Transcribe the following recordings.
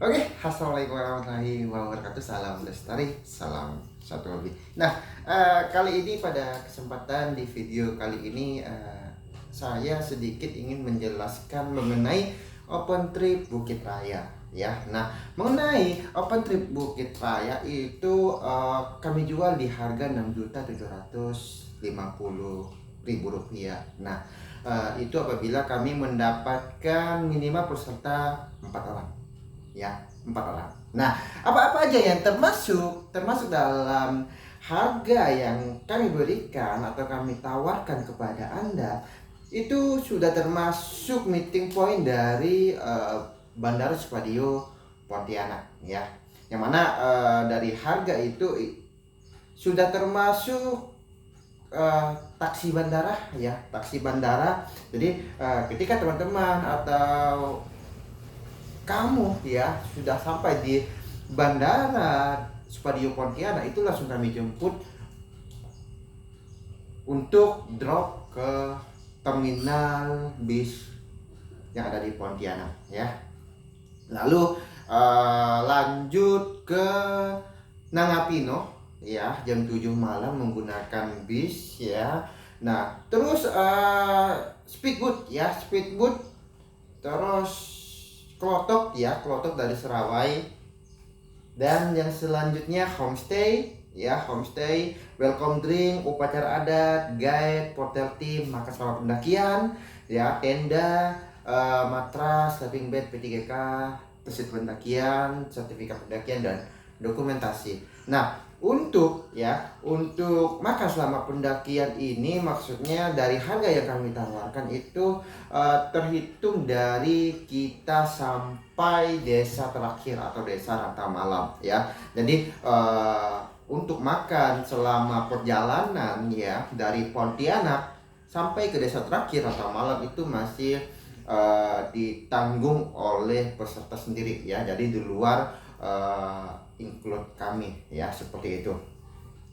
Oke, assalamualaikum warahmatullahi wabarakatuh. Salam lestari, salam satu lebih. Nah, kali ini pada kesempatan di video kali ini saya sedikit ingin menjelaskan mengenai open trip Bukit Raya. Ya, nah mengenai open trip Bukit Raya itu kami jual di harga Rp6.750.000. Nah, itu apabila kami mendapatkan minimal peserta 4 orang, ya, 4 orang. Nah, apa-apa aja yang termasuk dalam harga yang kami berikan atau kami tawarkan kepada Anda itu sudah termasuk meeting point dari Bandara Supadio Pontianak, ya. Yang mana dari harga itu sudah termasuk taksi bandara, ya, taksi bandara. Jadi ketika teman-teman atau kamu, ya, sudah sampai di Bandara Supadio Pontianak, itu langsung kami jemput untuk drop ke terminal bis yang ada di Pontianak, ya. Lalu lanjut ke Nangapino, ya, jam 7 malam menggunakan bis, ya. Nah, terus speedboat, ya, speedboat, terus Klotok, ya, Klotok dari Serawai. Dan yang selanjutnya homestay, ya, homestay, welcome drink, upacara adat, guide, porter team, makan selama pendakian, ya, tenda, matras, sleeping bag, P3K, resit pendakian, sertifikat pendakian, dan dokumentasi. Nah, untuk makan selama pendakian ini, maksudnya dari harga yang kami tawarkan itu terhitung dari kita sampai desa terakhir atau desa Ranta Malam, ya. Jadi untuk makan selama perjalanan, ya, dari Pontianak sampai ke desa terakhir Ranta Malam itu masih ditanggung oleh peserta sendiri, ya. Jadi di luar include kami, ya, seperti itu.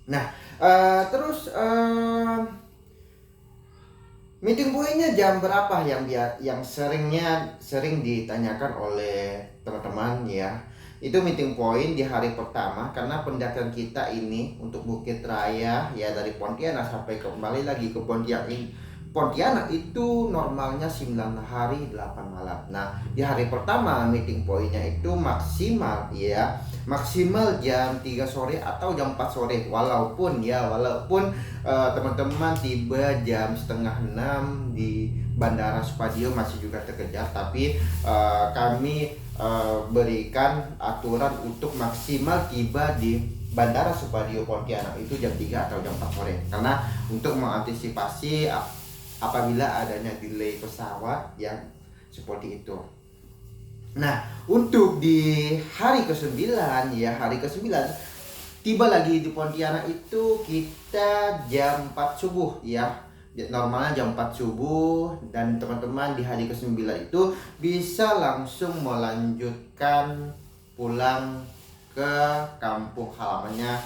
Nah, terus meeting pointnya jam berapa yang sering ditanyakan oleh teman-teman, ya. Itu meeting point di hari pertama, karena pendakian kita ini untuk Bukit Raya, ya, dari Pontianak sampai kembali lagi ke Pontianak itu normalnya 9 hari 8 malam. Nah, di hari pertama meeting pointnya itu maksimal jam 3 sore atau jam 4 sore. Walaupun teman-teman tiba jam setengah 6 di Bandara Supadio masih juga terkejar, tapi kami berikan aturan untuk maksimal tiba di Bandara Supadio Pontianak itu jam 3 atau jam 4 sore. Karena untuk mengantisipasi apabila adanya delay pesawat yang seperti itu. Nah, untuk di hari ke-9, ya, hari ke-9 tiba lagi di Pontianak itu kita jam 4 subuh, ya. Normalnya jam 4 subuh, dan teman-teman di hari ke-9 itu bisa langsung melanjutkan pulang ke kampung halamannya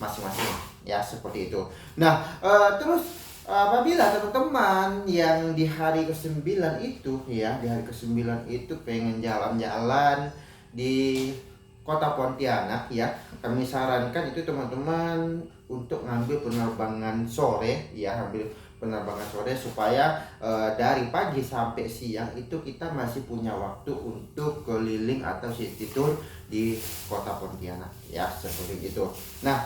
masing-masing, ya, seperti itu. Nah, terus apabila teman-teman yang di hari ke-9 itu, ya, di hari ke-9 itu pengen jalan-jalan di Kota Pontianak, ya, kami sarankan itu teman-teman untuk ngambil penerbangan sore, ya, ambil penerbangan sore supaya dari pagi sampai siang itu kita masih punya waktu untuk keliling atau city tour di Kota Pontianak, ya, seperti itu. Nah,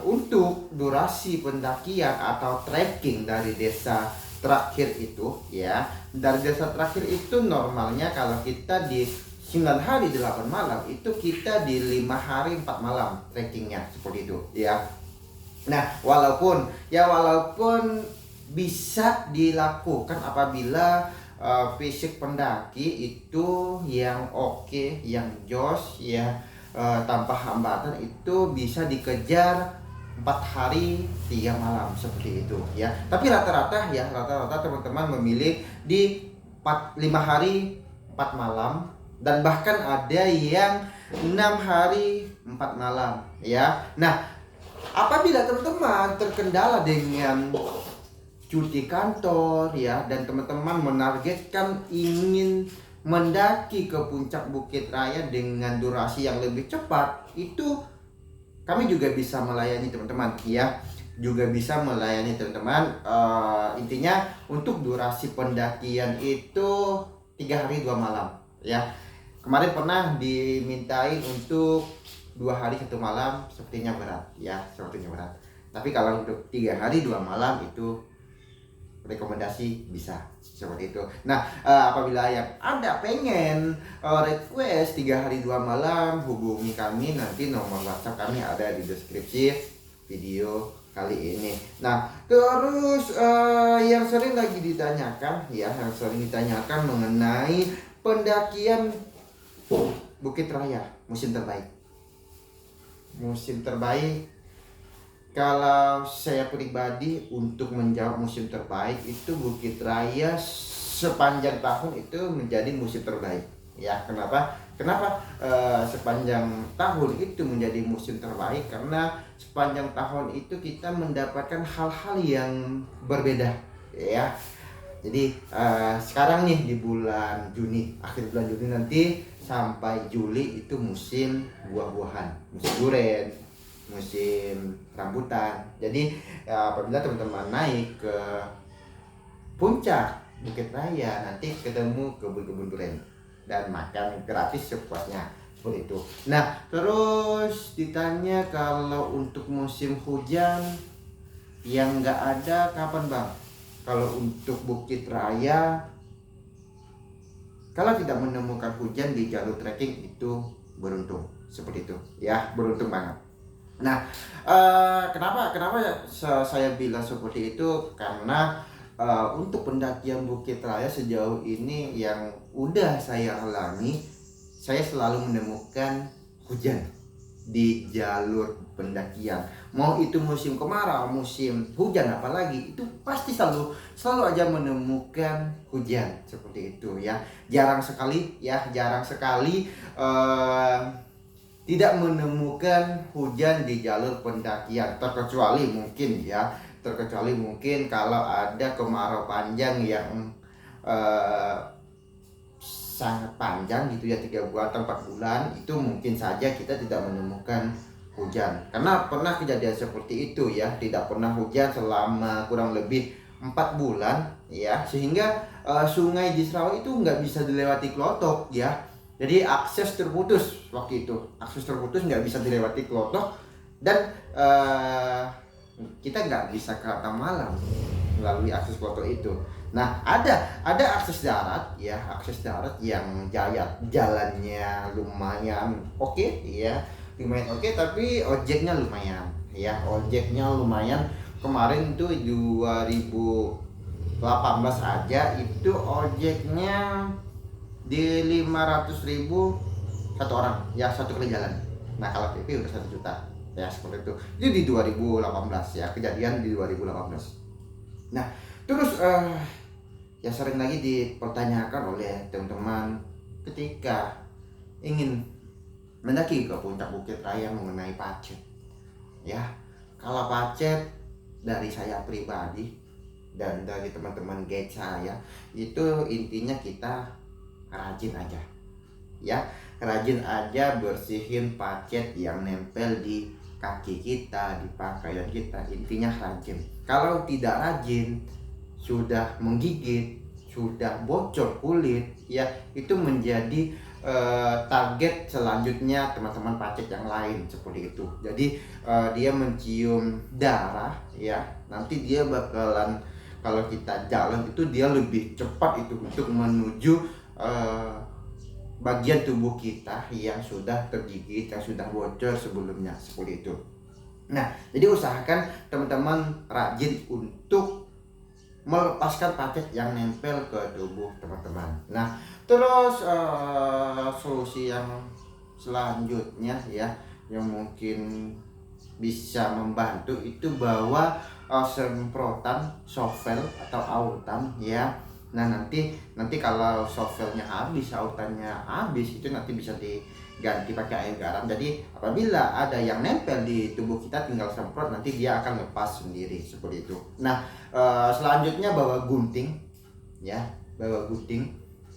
untuk durasi pendakian atau trekking dari desa terakhir itu, ya, dari desa terakhir itu normalnya kalau kita di 9 hari 8 malam itu kita di 5 hari 4 malam trekkingnya, seperti itu, ya. Nah, walaupun bisa dilakukan apabila fisik pendaki itu yang oke, yang jos, ya, tanpa hambatan, itu bisa dikejar 4 hari 3 malam, seperti itu, ya. Tapi rata-rata teman-teman memilih di 5 hari 4 malam, dan bahkan ada yang 6 hari 4 malam, ya. Nah, apabila teman-teman terkendala dengan cuti kantor, ya, dan teman-teman menargetkan ingin mendaki ke puncak Bukit Raya dengan durasi yang lebih cepat, itu kami juga bisa melayani teman-teman ya, juga bisa melayani teman-teman. Intinya untuk durasi pendakian itu 3 hari 2 malam ya. Kemarin pernah dimintain untuk 2 hari 1 malam, sepertinya berat ya, sepertinya berat. Tapi kalau untuk 3 hari 2 malam itu rekomendasi bisa seperti itu. Nah, apabila yang Anda pengen request 3 hari 2 malam, hubungi kami, nanti nomor WhatsApp kami ada di deskripsi video kali ini. Nah, terus yang sering lagi ditanyakan ya, yang sering ditanyakan mengenai pendakian Bukit Raya musim terbaik. Musim terbaik, kalau saya pribadi untuk menjawab musim terbaik itu Bukit Raya sepanjang tahun itu menjadi musim terbaik ya. Kenapa sepanjang tahun itu menjadi musim terbaik? Karena sepanjang tahun itu kita mendapatkan hal-hal yang berbeda ya. Jadi sekarang nih di bulan Juni, akhir bulan Juni nanti sampai Juli itu musim buah-buahan, musim durian, musim rambutan. Jadi apabila teman-teman naik ke puncak Bukit Raya, nanti ketemu kebun-kebun durian dan makan gratis sepuasnya, seperti itu. Nah, terus ditanya kalau untuk musim hujan yang nggak ada kapan bang? Kalau untuk Bukit Raya, kalau tidak menemukan hujan di jalur trekking itu beruntung, seperti itu ya, beruntung banget. Nah, kenapa saya bilang seperti itu? Karena untuk pendakian Bukit Raya sejauh ini yang udah saya alami, saya selalu menemukan hujan di jalur pendakian. Mau itu musim kemarau, musim hujan apalagi, itu pasti selalu aja menemukan hujan seperti itu ya. Jarang sekali tidak menemukan hujan di jalur pendakian, terkecuali mungkin kalau ada kemarau panjang yang sangat panjang gitu ya, 3 bulan atau 4 bulan, itu mungkin saja kita tidak menemukan hujan. Karena pernah kejadian seperti itu ya, tidak pernah hujan selama kurang lebih 4 bulan ya, sehingga sungai di Sarawak itu nggak bisa dilewati klotok ya. Jadi akses terputus waktu itu, nggak bisa dilewati klotok, dan kita nggak bisa ke Batam Malam melalui akses klotok itu. Nah, ada akses darat ya, yang jalannya lumayan oke ya, tapi ojeknya lumayan ya, kemarin tuh 2018 aja itu ojeknya di 500.000 satu orang ya, satu kali jalan. Nah, kalau PP udah 1 juta ya, seperti itu. Itu di 2018 ya, kejadian di 2018. Nah, terus yang sering lagi dipertanyakan oleh teman-teman ketika ingin mendaki ke puncak Bukit Raya mengenai pacet ya. Kalau pacet, dari saya pribadi dan dari teman-teman guide saya, itu intinya kita rajin aja bersihin pacet yang nempel di kaki kita, di pakaian kita. Intinya rajin. Kalau tidak rajin, sudah menggigit, sudah bocor kulit ya, itu menjadi target selanjutnya teman-teman pacet yang lain, seperti itu. Jadi dia mencium darah ya, nanti dia bakalan, kalau kita jalan itu dia lebih cepat itu untuk menuju bagian tubuh kita yang sudah tergigit, yang sudah bocor sebelumnya, seperti itu. Nah, jadi usahakan teman-teman rajin untuk melepaskan pacet yang nempel ke tubuh teman-teman. Nah, terus solusi yang selanjutnya ya, yang mungkin bisa membantu itu bawa semprotan sovel atau autan ya. Nah, nanti kalau sovelnya habis, autannya habis, itu nanti bisa diganti pakai air garam. Jadi apabila ada yang nempel di tubuh kita, tinggal semprot, nanti dia akan lepas sendiri, seperti itu. Nah, selanjutnya bawa gunting ya,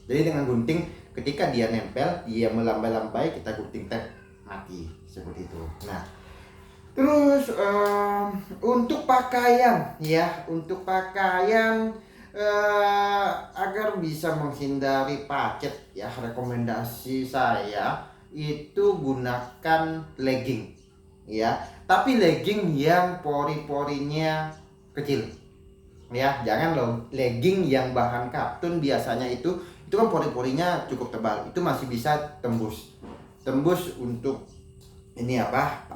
Jadi dengan gunting ketika dia nempel, dia melambai-lambai, kita gunting tap, mati seperti itu. Nah, terus untuk pakaian ya, untuk pakaian agar bisa menghindari pacet ya, rekomendasi saya itu gunakan legging ya, tapi legging yang pori-porinya kecil ya, jangan loh legging yang bahan katun. Biasanya itu kan pori-porinya cukup tebal, itu masih bisa tembus untuk ini apa,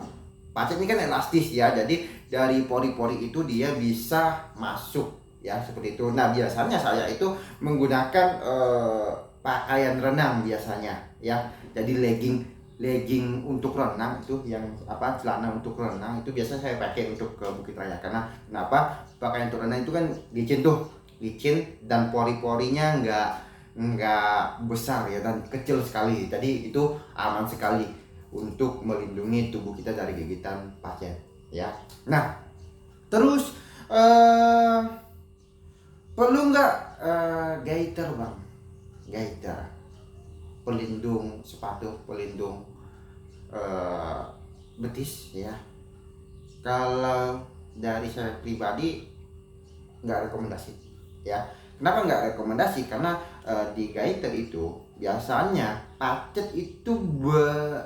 pacet ini kan elastis ya, jadi dari pori-pori itu dia bisa masuk ya, seperti itu. Nah, biasanya saya itu menggunakan pakaian renang biasanya ya. Jadi legging untuk renang itu yang apa, celana untuk renang itu biasa saya pakai untuk ke Bukit Raya. Karena kenapa? Pakaian untuk renang itu kan licin dan pori-porinya nggak besar ya, dan kecil sekali. Jadi itu aman sekali untuk melindungi tubuh kita dari gigitan pacet ya. Nah, terus perlu nggak gaiter bang? Gaiter, pelindung sepatu, pelindung betis ya. Kalau dari saya pribadi nggak rekomendasi ya. Kenapa nggak rekomendasi? Karena di gaiter itu biasanya pacet itu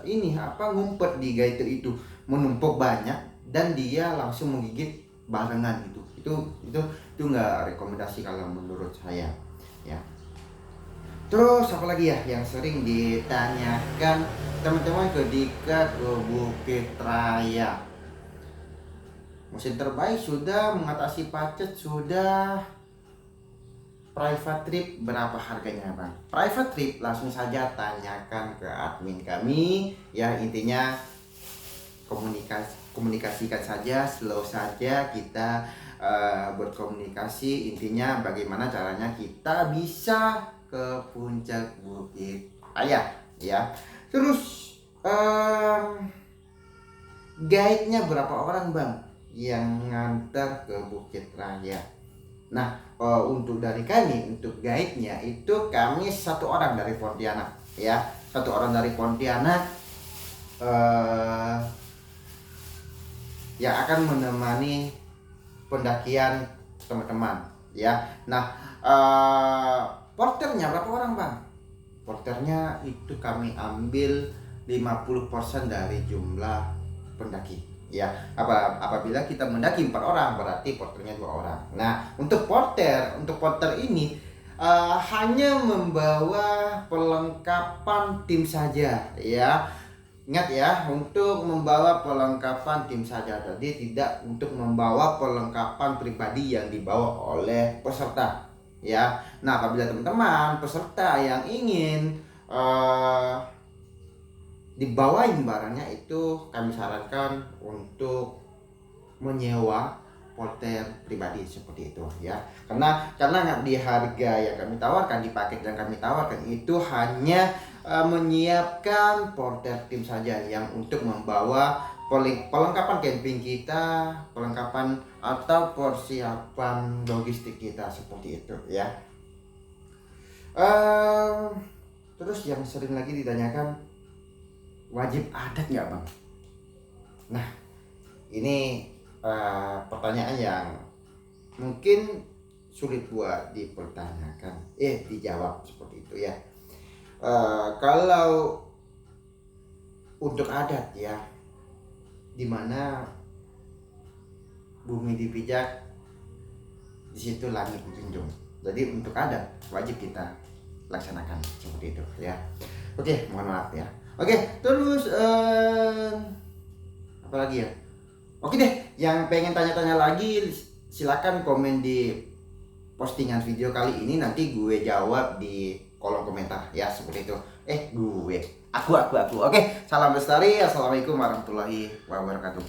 ngumpet di gaiter itu, menumpuk banyak dan dia langsung menggigit barengan gitu. Itu nggak rekomendasi kalau menurut saya ya. Terus apa lagi ya yang sering ditanyakan teman-teman ketika ke Bukit Raya? Mesin terbaik sudah, mengatasi pacet sudah, private trip berapa harganya bang? Private trip langsung saja tanyakan ke admin kami ya. Intinya komunikasikan saja, slow saja kita berkomunikasi. Intinya bagaimana caranya kita bisa ke puncak Bukit Raya ya. Terus guide-nya berapa orang bang yang ngantar ke Bukit Raya? Nah, untuk dari kami, untuk guide-nya itu kami 1 orang dari Pontianak ya, 1 orang dari Pontianak yang akan menemani pendakian teman-teman ya. Nah, porternya berapa orang bang? Porternya itu kami ambil 50% dari jumlah pendaki ya. Apabila kita mendaki 4 orang berarti porternya 2 orang. Nah, untuk porter ini hanya membawa perlengkapan tim saja ya. Ingat ya, untuk membawa perlengkapan tim saja, jadi tidak untuk membawa perlengkapan pribadi yang dibawa oleh peserta ya. Nah, apabila teman-teman peserta yang ingin dibawain barangnya, itu kami sarankan untuk menyewa porter pribadi seperti itu ya. Karena di harga yang kami tawarkan, di paket yang kami tawarkan itu hanya menyiapkan porter tim saja yang untuk membawa perlengkapan camping kita, perlengkapan atau persiapan logistik kita seperti itu ya. Terus yang sering lagi ditanyakan, wajib adat nggak bang? Nah, ini pertanyaan yang mungkin sulit buat dijawab seperti itu ya. Kalau untuk adat ya, dimana bumi dipijak, di situ langit dijunjung. Jadi untuk adat wajib kita laksanakan seperti itu ya. Oke, mohon maaf ya. Oke, terus apa lagi ya? Oke deh, yang pengen tanya-tanya lagi silakan komen di postingan video kali ini, nanti gue jawab di kolom komentar ya, seperti itu. Aku. Oke, salam lestari. Assalamualaikum warahmatullahi wabarakatuh.